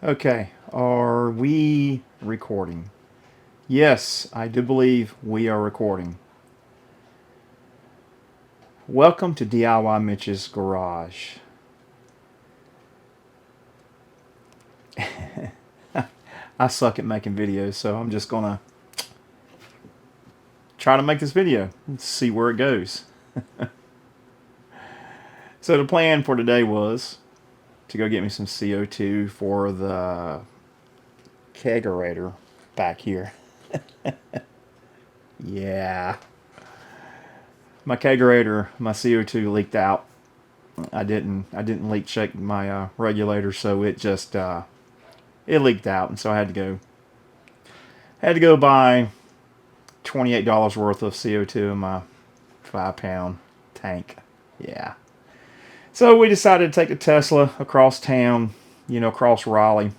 Okay, are we recording? Yes, I do believe we are recording. Welcome to DIY Mitch's Garage. I suck at making videos, so I'm just gonna try to make this video and see where it goes. So the plan for today was to go get me some CO2 for the kegerator back here. Yeah. My kegerator, my CO2 leaked out. I didn't leak check my regulator, so it just it leaked out, and so I had to go buy $28 worth of CO2 in my 5-pound tank. Yeah. So we decided to take the Tesla across town, across Raleigh,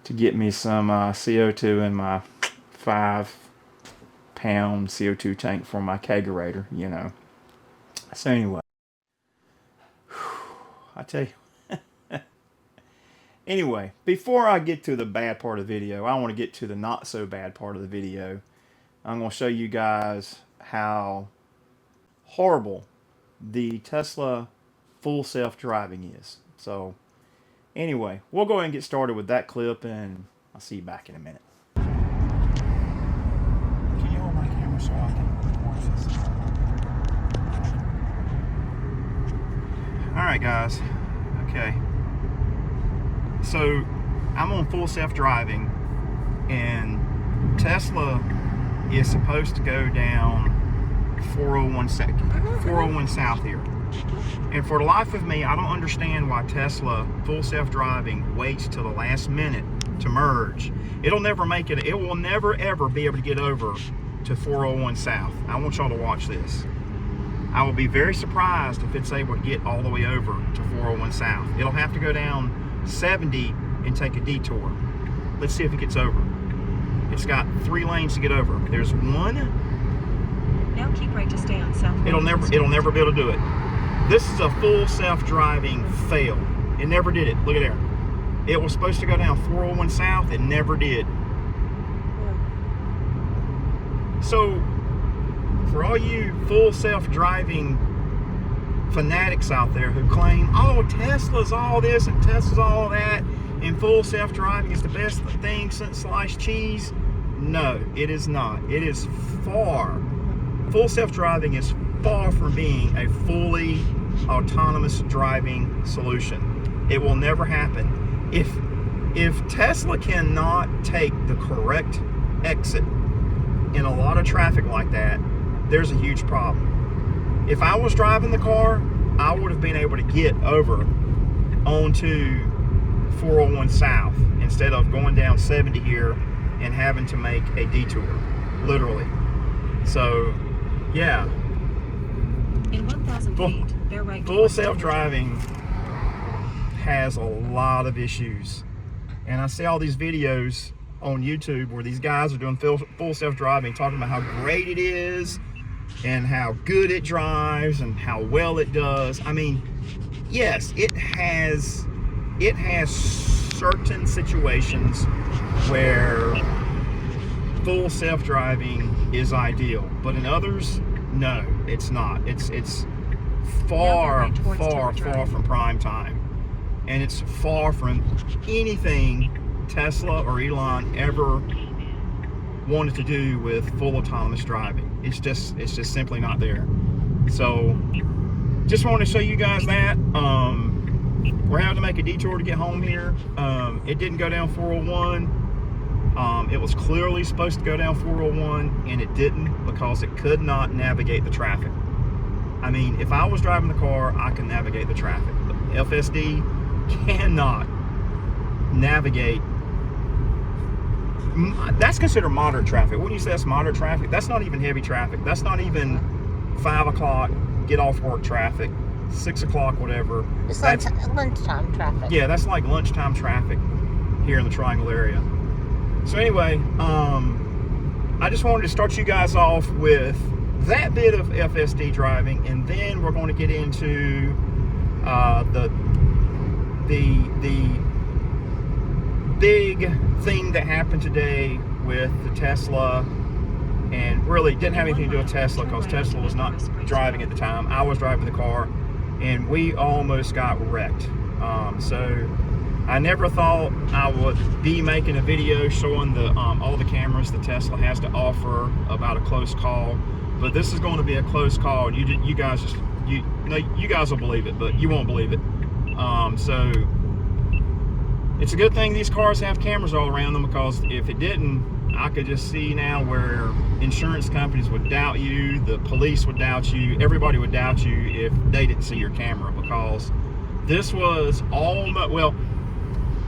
to get me some CO2 in my 5-pound CO2 tank for my kegerator, So anyway, I tell you. Anyway, before I get to the bad part of the video, I want to get to the not so bad part of the video. I'm going to show you guys how horrible the Tesla full self-driving is. So anyway, we'll go ahead and get started with that clip, and I'll see you back in a minute. Can you hold my camera so I can watch this? Alright guys, okay. So I'm on full self-driving, and Tesla is supposed to go down 401 South here. And for the life of me, I don't understand why Tesla full self-driving waits till the last minute to merge. It'll never make it. It will never ever be able to get over to 401 South. I want y'all to watch this. I will be very surprised if it's able to get all the way over to 401 South. It'll have to go down 70 and take a detour. Let's see if it gets over. It's got 3 lanes to get over. There's one. Now keep right to stay on South. It'll never be able to do it. This is a full self-driving fail. It never did it. Look at there. It was supposed to go down 401 South. It never did. So, for all you full self-driving fanatics out there who claim, oh, Tesla's all this and Tesla's all that, and full self-driving is the best thing since sliced cheese, no, it is not. It is full self-driving is far from being a fully autonomous driving solution. It will never happen. If Tesla cannot take the correct exit in a lot of traffic like that, there's a huge problem. If I was driving the car, I would have been able to get over onto 401 South instead of going down 70 here and having to make a detour, literally. So, yeah. In 1,000 feet, they're right. Full self-driving has a lot of issues. And I see all these videos on YouTube where these guys are doing full self-driving, talking about how great it is and how good it drives and how well it does. I mean, yes, it has certain situations where full self-driving is ideal, but in others, no, it's not. It's far from prime time, and it's far from anything Tesla or Elon ever wanted to do with full autonomous driving. It's just simply not there. So just wanted to show you guys that. We're having to make a detour to get home here. It didn't go down 401. It was clearly supposed to go down 401, and it didn't because it could not navigate the traffic. I mean, if I was driving the car, I can navigate the traffic. But FSD cannot navigate. That's considered moderate traffic. When you say that's moderate traffic, that's not even heavy traffic. That's not even 5 o'clock, get off work traffic, 6 o'clock, whatever. It's like lunchtime traffic. Yeah, that's like lunchtime traffic here in the Triangle area. So anyway, I just wanted to start you guys off with that bit of FSD driving, and then we're going to get into the big thing that happened today with the Tesla, and really didn't have anything to do with Tesla because Tesla was not driving at the time. I was driving the car, and we almost got wrecked. So I never thought I would be making a video showing the all the cameras that Tesla has to offer about a close call, but this is going to be a close call. You guys just you guys will believe it, but you won't believe it. So it's a good thing these cars have cameras all around them, because if it didn't, I could just see now where insurance companies would doubt you, the police would doubt you, everybody would doubt you if they didn't see your camera, because this was almost, well,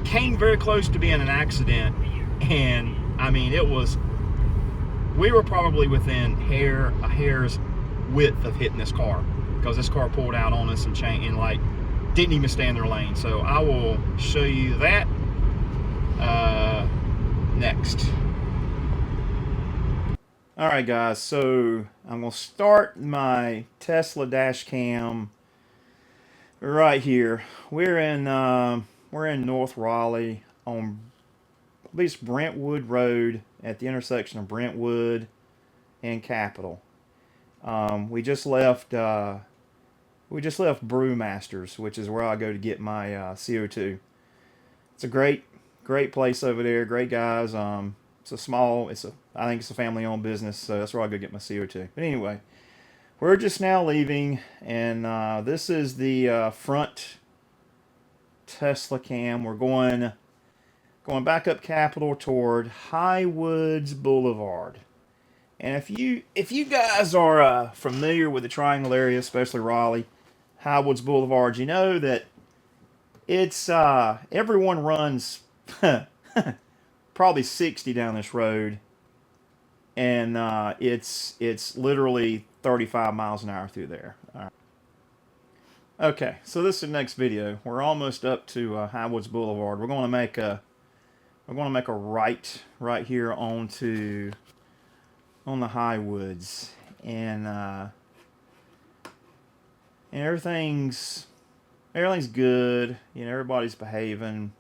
came very close to being an accident. And I mean, we were probably within a hair's width of hitting this car, because this car pulled out on us and like didn't even stay in their lane. So I will show you that next. All right, guys, so I'm gonna start my Tesla dash cam right here. We're in North Raleigh on at least Brentwood Road, at the intersection of Brentwood and Capitol. We just left Brewmasters, which is where I go to get my CO2. It's a great place over there. Great guys. I think it's a family-owned business, so that's where I go get my CO2. But anyway, we're just now leaving, and this is the front Tesla cam. We're going back up Capitol toward Highwoods Boulevard. And if you guys are familiar with the Triangle area, especially Raleigh, Highwoods Boulevard, you know that it's everyone runs probably 60 down this road, and it's literally 35 miles an hour through there. All right. Okay, so this is the next video. We're almost up to Highwoods Boulevard. We're going to make a right here on the Highwoods, and everything's good. You know, everybody's behaving.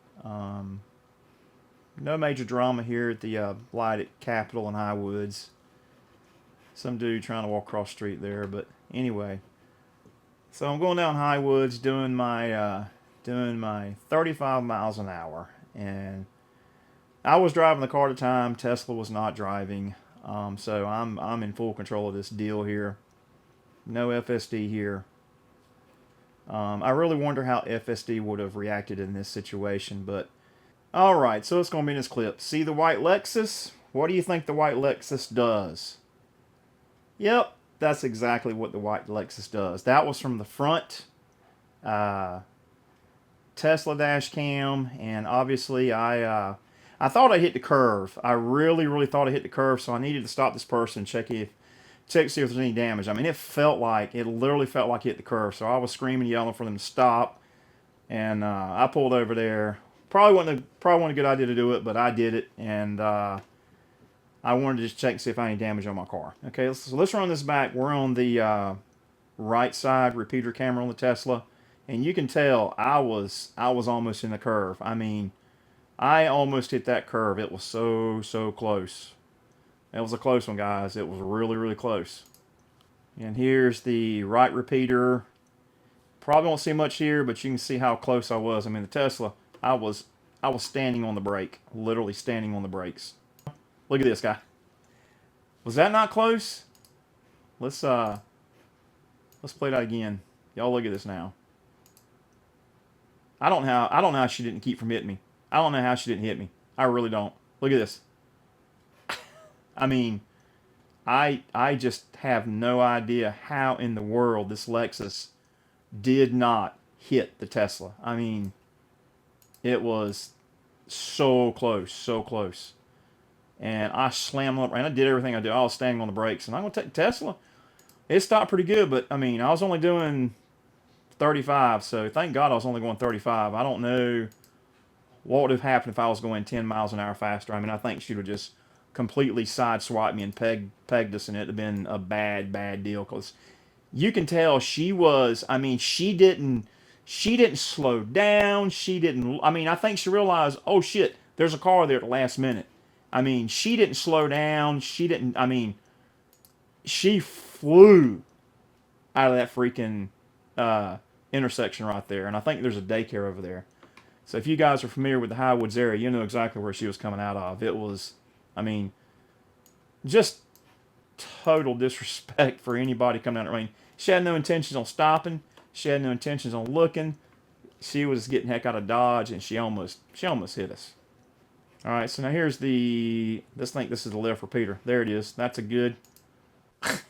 No major drama here at the light at Capitol and Highwoods. Some dude trying to walk across the street there, but anyway. So I'm going down Highwoods doing my 35 miles an hour, and I was driving the car at the time. Tesla was not driving, so I'm in full control of this deal here. No FSD here. I really wonder how FSD would have reacted in this situation, but alright, so it's going to be in this clip. See the white Lexus? What do you think the white Lexus does? Yep, that's exactly what the white Lexus does. That was from the front Tesla dash cam, and obviously I thought I hit the curve. I really thought I hit the curve, so I needed to stop this person, check to see if there's any damage. I mean, it literally felt like it hit the curve, so I was screaming, yelling for them to stop, and I pulled over there. Probably wasn't a good idea to do it, but I did it, and I wanted to just check and see if I had any damage on my car. Okay, so let's run this back. We're on the right side repeater camera on the Tesla, and you can tell I was almost in the curve. I mean, I almost hit that curve. It was so close. It was a close one, guys. It was really close. And here's the right repeater. Probably won't see much here, but you can see how close I was. I mean, the Tesla, I was standing on the brake, literally standing on the brakes. Look at this guy. Was that not close? Let's play that again. Y'all look at this now. I don't know how she didn't keep from hitting me. I don't know how she didn't hit me. I really don't. Look at this. I mean, I just have no idea how in the world this Lexus did not hit the Tesla. I mean, it was so close. And I slammed up, and I did everything I did. I was standing on the brakes, and I'm going to take Tesla. It stopped pretty good, but I mean, I was only doing 35, so thank God I was only going 35. I don't know what would have happened if I was going 10 miles an hour faster. I mean, I think she would have just completely sideswiped me and pegged us, and it would have been a bad deal, because you can tell she was, I mean, she didn't slow down. I mean, I think she realized, oh shit, there's a car there at the last minute. I mean, she didn't slow down. She flew out of that freaking intersection right there. And I think there's a daycare over there. So if you guys are familiar with the Highwoods area, you know exactly where she was coming out of. It was, just total disrespect for anybody coming out. I mean, she had no intentions on stopping. She had no intentions on looking. She was getting heck out of Dodge, and she almost hit us. All right, so now here's let's think this is the left repeater. There it is. That's a good. For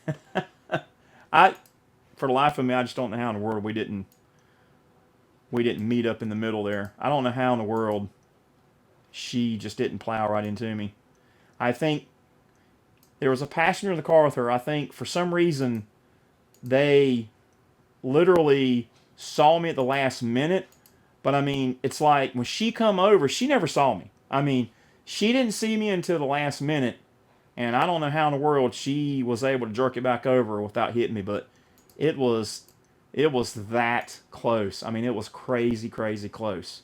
the life of me, I just don't know how in the world we didn't meet up in the middle there. I don't know how in the world she just didn't plow right into me. I think there was a passenger in the car with her. I think for some reason they literally saw me at the last minute. But it's like when she come over, she never saw me. She didn't see me until the last minute. And I don't know how in the world she was able to jerk it back over without hitting me. But it was that close. It was crazy, crazy close.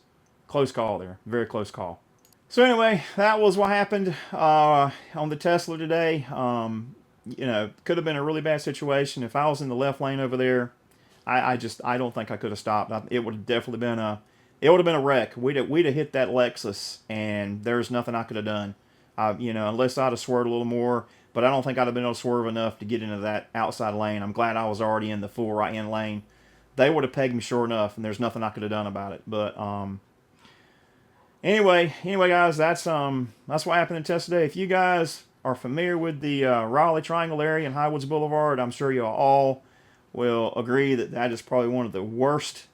Close call there. Very close call. So anyway, that was what happened on the Tesla today. Could have been a really bad situation. If I was in the left lane over there, I don't think I could have stopped. It would have definitely been a wreck. We'd have hit that Lexus, and there's nothing I could have done. Unless I'd have swerved a little more. But I don't think I'd have been able to swerve enough to get into that outside lane. I'm glad I was already in the full right-hand lane. They would have pegged me sure enough, and there's nothing I could have done about it. But anyway, guys, that's what happened in Tesla today. If you guys are familiar with the Raleigh Triangle area and Highwoods Boulevard, I'm sure you all will agree that is probably one of the worst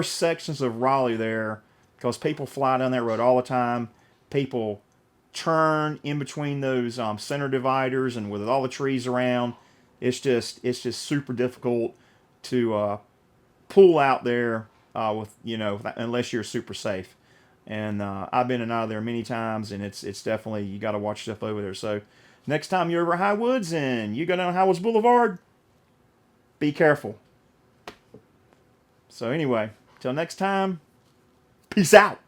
sections of Raleigh there, because people fly down that road all the time. People turn in between those center dividers, and with all the trees around, it's just super difficult to pull out there unless you're super safe. And I've been in and out of there many times, and it's definitely, you got to watch stuff over there. So next time you're over Highwoods and you go down Highwoods Boulevard, be careful. So anyway, till next time, peace out.